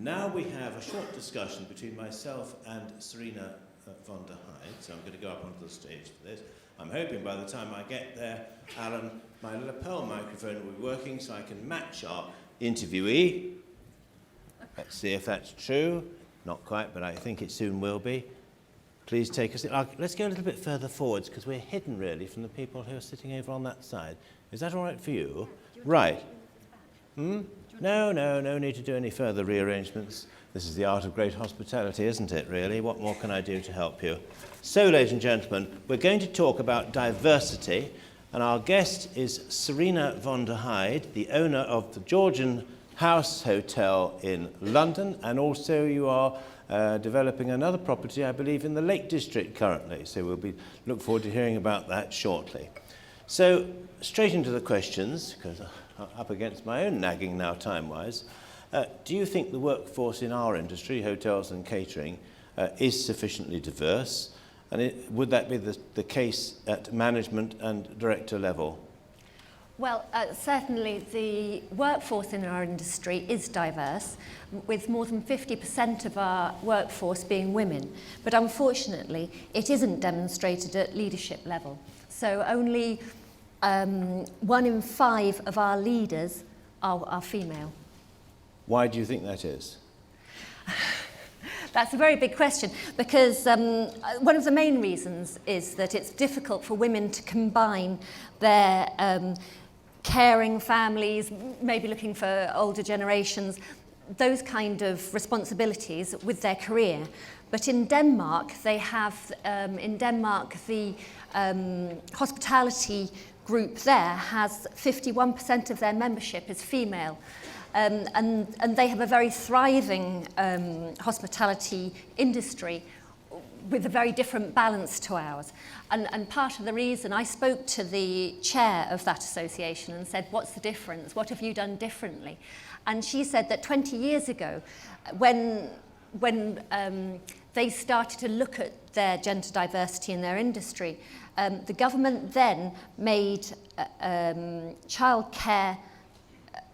Now we have a short discussion between myself and Serena von der Heide, so I'm going to go up onto the stage for this. I'm hoping by the time I get there, Alan, my lapel microphone will be working so I can match our interviewee. Let's see if that's true. Not quite, but I think it soon will be. Please take us. Let's go a little bit further forwards because we're hidden really from the people who are sitting over on that side. Is that all right for you? Right. No need to do any further rearrangements. This is the art of great hospitality, isn't it, really? What more can I do to help you? So, ladies and gentlemen, we're going to talk about diversity, and our guest is Serena von der Heide, the owner of the Georgian House Hotel in London, and also you are developing another property, I believe, in the Lake District currently, so we'll look forward to hearing about that shortly. So, straight into the questions, because I'm up against my own nagging now time-wise. Do you think the workforce in our industry, hotels and catering, is sufficiently diverse? And would that be the case at management and director level? Well, certainly the workforce in our industry is diverse, with more than 50% of our workforce being women. But unfortunately, it isn't demonstrated at leadership level. So only 1 in 5 of our leaders are female. Why do you think that is? That's a very big question, because one of the main reasons is that it's difficult for women to combine their caring families, maybe looking for older generations, those kind of responsibilities with their career. But in Denmark, they have, the hospitality group there has 51% of their membership is female. And they have a very thriving hospitality industry with a very different balance to ours. And part of the reason, I spoke to the chair of that association and said, what's the difference? What have you done differently? And she said that 20 years ago, when they started to look at their gender diversity in their industry, the government then made childcare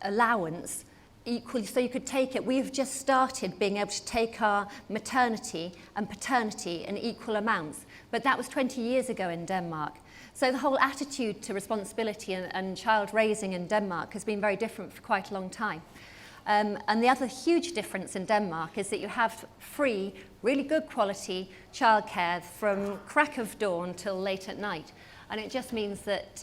allowance equally, so you could take it. We've just started being able to take our maternity and paternity in equal amounts, but that was 20 years ago in Denmark. So the whole attitude to responsibility and child raising in Denmark has been very different for quite a long time. And the other huge difference in Denmark is that you have free, really good quality childcare from crack of dawn till late at night. And it just means that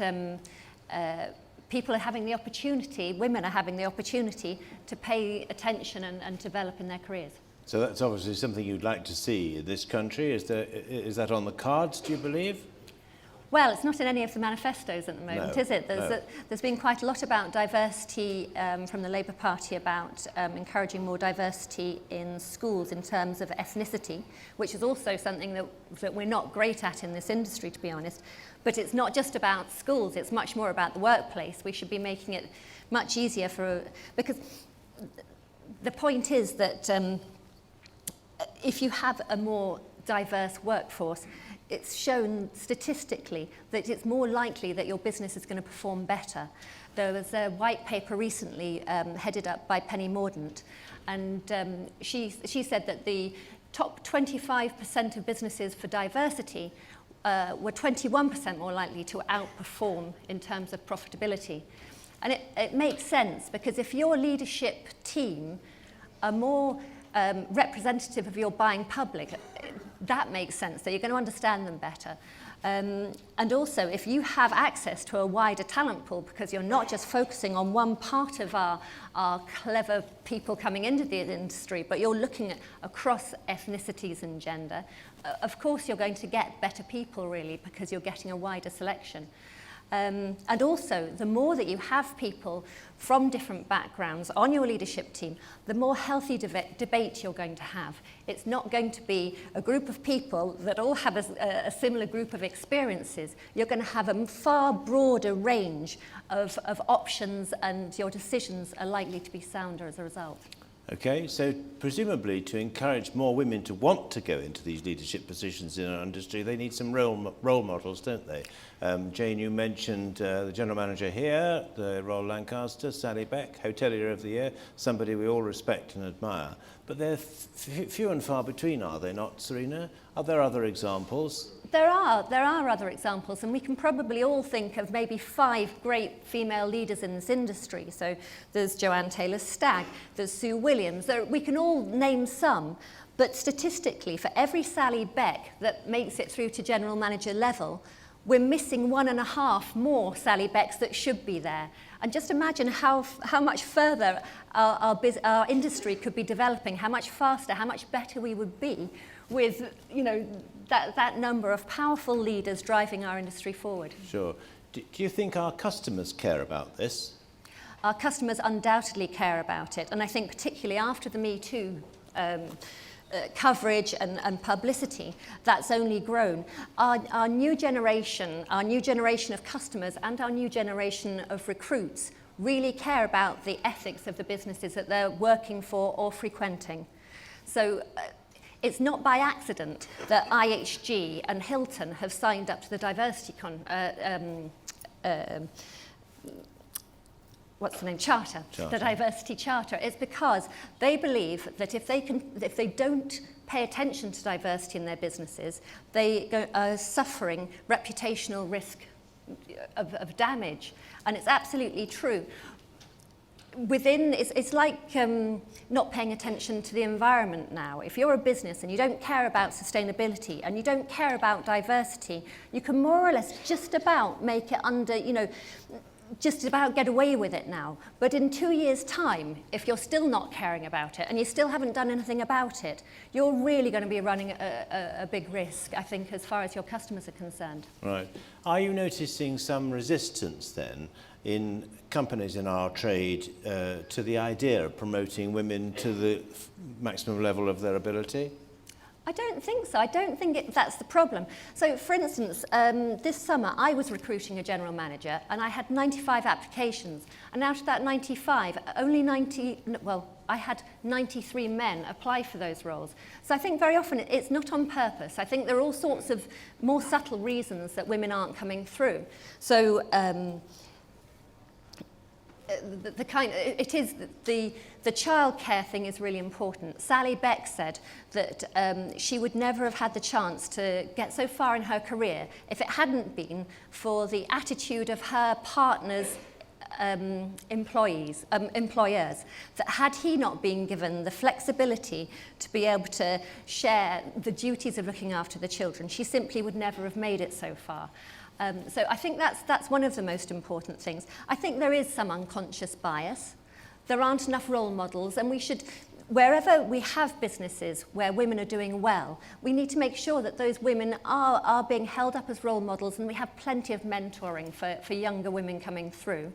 people are having the opportunity, women are having the opportunity to pay attention and develop in their careers. So that's obviously something you'd like to see in this country. Is that on the cards, do you believe? Well, it's not in any of the manifestos at the moment, is it? There's been quite a lot about diversity from the Labour Party about encouraging more diversity in schools in terms of ethnicity, which is also something that we're not great at in this industry, to be honest. But it's not just about schools, it's much more about the workplace. We should be making it much easier because the point is that if you have a more diverse workforce, it's shown statistically that it's more likely that your business is going to perform better. There was a white paper recently headed up by Penny Mordaunt, and she said that the top 25% of businesses for diversity were 21% more likely to outperform in terms of profitability. And it makes sense, because if your leadership team are more representative of your buying public, that makes sense, so you're going to understand them better. And also, if you have access to a wider talent pool, because you're not just focusing on one part of our clever people coming into the industry, but you're looking at across ethnicities and gender, of course you're going to get better people, really, because you're getting a wider selection. And also, the more that you have people from different backgrounds on your leadership team, the more healthy debate you're going to have. It's not going to be a group of people that all have a similar group of experiences. You're going to have a far broader range of options, and your decisions are likely to be sounder as a result. Okay, so presumably to encourage more women to want to go into these leadership positions in our industry, they need some role models, don't they? Jane, you mentioned the general manager here, the Royal Lancaster, Sally Beck, Hotelier of the Year, somebody we all respect and admire. But they're few and far between, are they not, Serena? Are there other examples? There are other examples, and we can probably all think of maybe 5 great female leaders in this industry. So there's Joanne Taylor-Stagg, there's Sue Williams, we can all name some, but statistically, for every Sally Beck that makes it through to general manager level, we're missing 1.5 more Sally Becks that should be there. And just imagine how much further our industry could be developing, how much faster, how much better we would be with, that number of powerful leaders driving our industry forward. Sure. Do you think our customers care about this? Our customers undoubtedly care about it, and I think particularly after the Me Too coverage and publicity, that's only grown. Our new generation of customers and our new generation of recruits really care about the ethics of the businesses that they're working for or frequenting. So it's not by accident that IHG and Hilton have signed up to the diversity charter, the diversity charter. It's because they believe that if they don't pay attention to diversity in their businesses, they are suffering reputational risk of damage. And it's absolutely true. It's like not paying attention to the environment now. If you're a business and you don't care about sustainability and you don't care about diversity, you can more or less just about make it under, just about get away with it now. But in 2 years' time, if you're still not caring about it and you still haven't done anything about it, you're really going to be running a big risk, I think, as far as your customers are concerned. Right. Are you noticing some resistance then in companies in our trade to the idea of promoting women to the maximum level of their ability? I don't think so. I don't think that's the problem. So, for instance, this summer I was recruiting a general manager and I had 95 applications. And out of that 95, I had 93 men apply for those roles. So I think very often it's not on purpose. I think there are all sorts of more subtle reasons that women aren't coming through. So, the childcare thing is really important. Sally Beck said that she would never have had the chance to get so far in her career if it hadn't been for the attitude of her partner's employers, that had he not been given the flexibility to be able to share the duties of looking after the children, she simply would never have made it so far. So I think that's one of the most important things. I think there is some unconscious bias. There aren't enough role models, and we should, wherever we have businesses where women are doing well, we need to make sure that those women are being held up as role models, and we have plenty of mentoring for younger women coming through.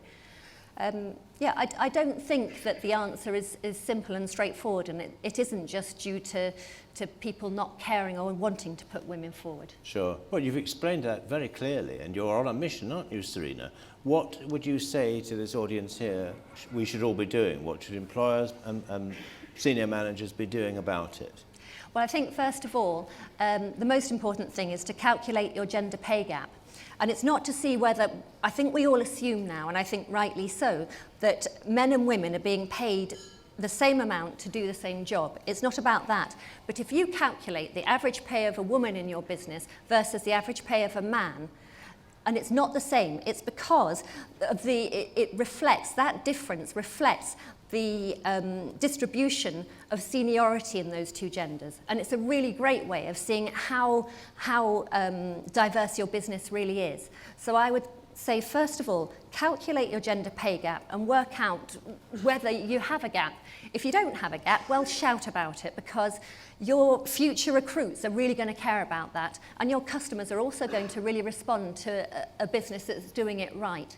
I don't think that the answer is simple and straightforward, and it isn't just due to people not caring or wanting to put women forward. Sure. Well, you've explained that very clearly, and you're on a mission, aren't you, Serena? What would you say to this audience here we should all be doing? What should employers and senior managers be doing about it? Well, I think, first of all, the most important thing is to calculate your gender pay gap. And it's not to see whether, I think we all assume now, and I think rightly so, that men and women are being paid the same amount to do the same job. It's not about that. But if you calculate the average pay of a woman in your business versus the average pay of a man, and it's not the same, it's because of that difference reflects the distribution of seniority in those two genders. And it's a really great way of seeing how diverse your business really is. So I would say, first of all, calculate your gender pay gap and work out whether you have a gap. If you don't have a gap, well, shout about it, because your future recruits are really going to care about that, and your customers are also going to really respond to a business that's doing it right.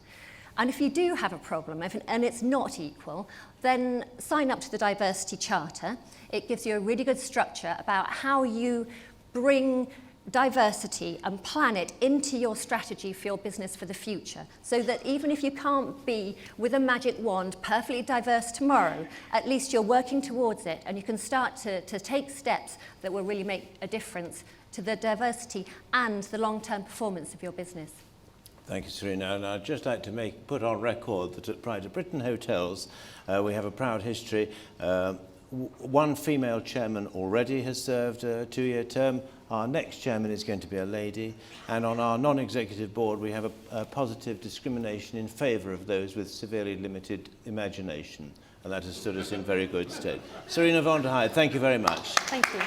And if you do have a problem and it's not equal, then sign up to the Diversity Charter. It gives you a really good structure about how you bring diversity and plan it into your strategy for your business for the future, so that even if you can't be with a magic wand perfectly diverse tomorrow, at least you're working towards it and you can start to take steps that will really make a difference to the diversity and the long-term performance of your business. Thank you, Serena. And I'd just like to put on record that at Pride of Britain Hotels, we have a proud history. One female chairman already has served a 2-year term. Our next chairman is going to be a lady. And on our non-executive board, we have a positive discrimination in favour of those with severely limited imagination. And that has stood us in very good stead. Serena von der Heide, thank you very much. Thank you.